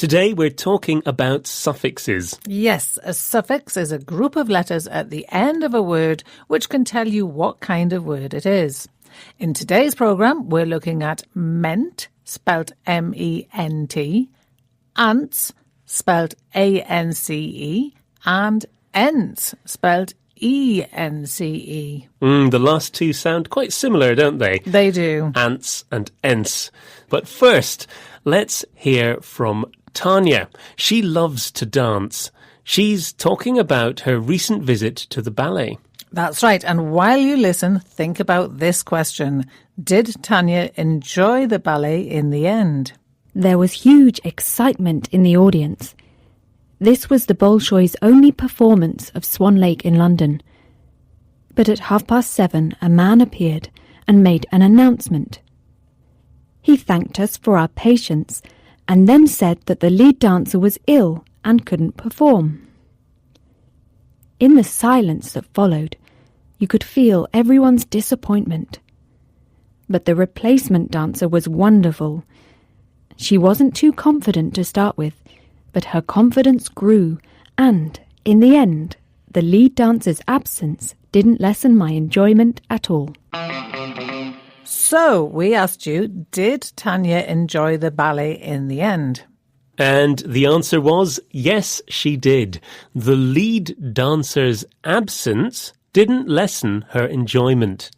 Today we're talking about suffixes. Yes, a suffix is a group of letters at the end of a word which can tell you what kind of word it is. In today's programme, we're looking at ment, spelt M-E-N-T, ance, spelt A-N-C-E, and ence, spelt E-N-C-E. The last two sound quite similar, don't they? They do. Ance and ence. But first, let's hear from Tanya. She loves to dance. She's talking about her recent visit to the ballet. That's right. And while you listen, think about this question. Did Tanya enjoy the ballet in the end? There was huge excitement in the audience. This was the Bolshoi's only performance of Swan Lake in London. But at 7:30, a man appeared and made an announcement. He thanked us for our patience and then said that the lead dancer was ill and couldn't perform. In the silence that followed, you could feel everyone's disappointment. But the replacement dancer was wonderful. She wasn't too confident to start with, but her confidence grew, and, in the end, the lead dancer's absence didn't lessen my enjoyment at all. So, we asked you, did Tanya enjoy the ballet in the end? And the answer was, yes, she did. The lead dancer's absence didn't lessen her enjoyment.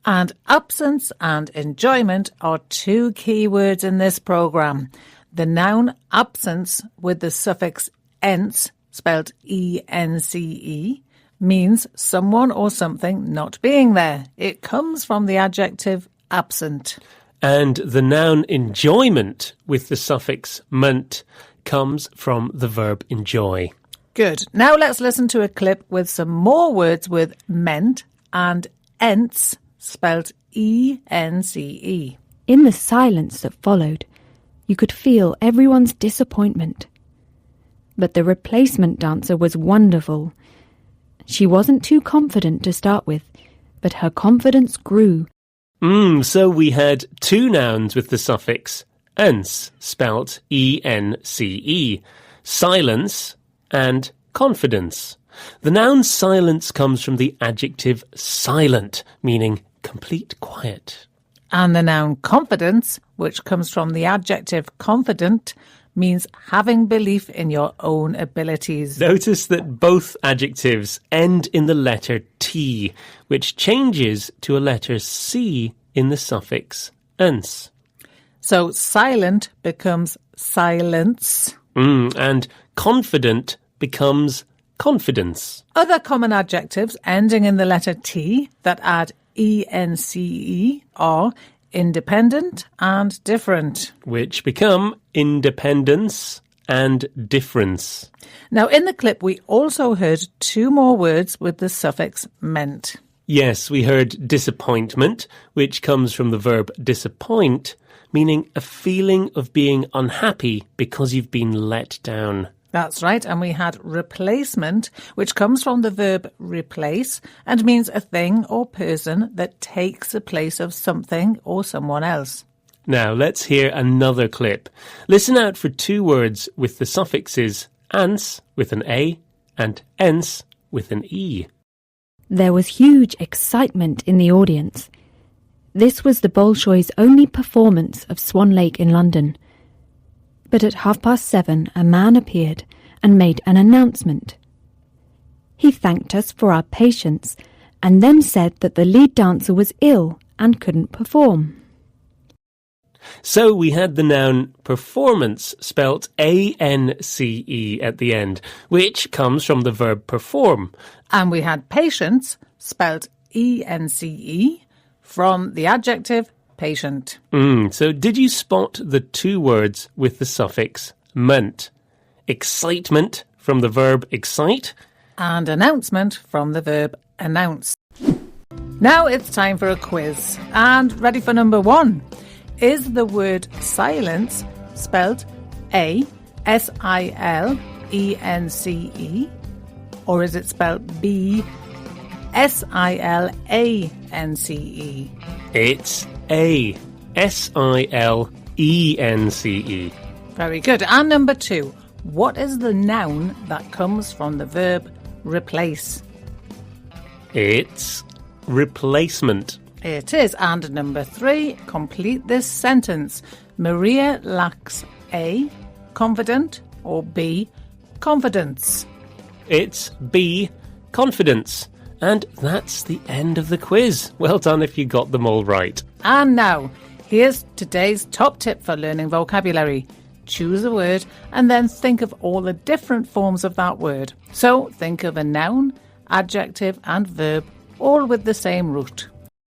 And absence and enjoyment are two key words in this programme. The noun absence with the suffix ence, spelt E-N-C-E, means someone or something not being there. It comes from the adjective absent. And the noun enjoyment with the suffix ment comes from the verb enjoy. Good. Now let's listen to a clip with some more words with ment and ence, spelt E-N-C-E. In the silence that followed, you could feel everyone's disappointment. But the replacement dancer was wonderful. She wasn't too confident to start with, but her confidence grew. So we had two nouns with the suffix ence, spelt E-N-C-E, silence and confidence. The noun silence comes from the adjective silent, meaning complete quiet. And the noun confidence, which comes from the adjective confident, means having belief in your own abilities. Notice that both adjectives end in the letter T, which changes to a letter C in the suffix ence. So silent becomes silence. And confident becomes confidence. Other common adjectives ending in the letter T that add E-N-C-E are independent and different, which become independence and difference. Now, in the clip, we also heard two more words with the suffix ment. Yes, we heard disappointment, which comes from the verb disappoint, meaning a feeling of being unhappy because you've been let down. That's right, and we had replacement, which comes from the verb replace and means a thing or person that takes the place of something or someone else. Now, let's hear another clip. Listen out for two words with the suffixes ance with an A and ence with an E. There was huge excitement in the audience. This was the Bolshoi's only performance of Swan Lake in London. But at 7:30, a man appeared and made an announcement. He thanked us for our patience and then said that the lead dancer was ill and couldn't perform. So we had the noun performance spelt A-N-C-E at the end, which comes from the verb perform. And we had patience spelt E-N-C-E from the adjective patient. So did you spot the two words with the suffix ment? Excitement from the verb excite. And announcement from the verb announce. Now it's time for a quiz. And ready for number 1. Is the word silence spelt A-S-I-L-E-N-C-E? Or is it spelt B-S-I-L-A-N-C-E? It's A-S-I-L-E-N-C-E. Very good. And number 2. What is the noun that comes from the verb replace? It's replacement. It is. And number 3. Complete this sentence. Maria lacks A, confident, or B, confidence. It's B, confidence. And that's the end of the quiz. Well done if you got them all right. And now, here's today's top tip for learning vocabulary. Choose a word and then think of all the different forms of that word. So think of a noun, adjective and verb, all with the same root.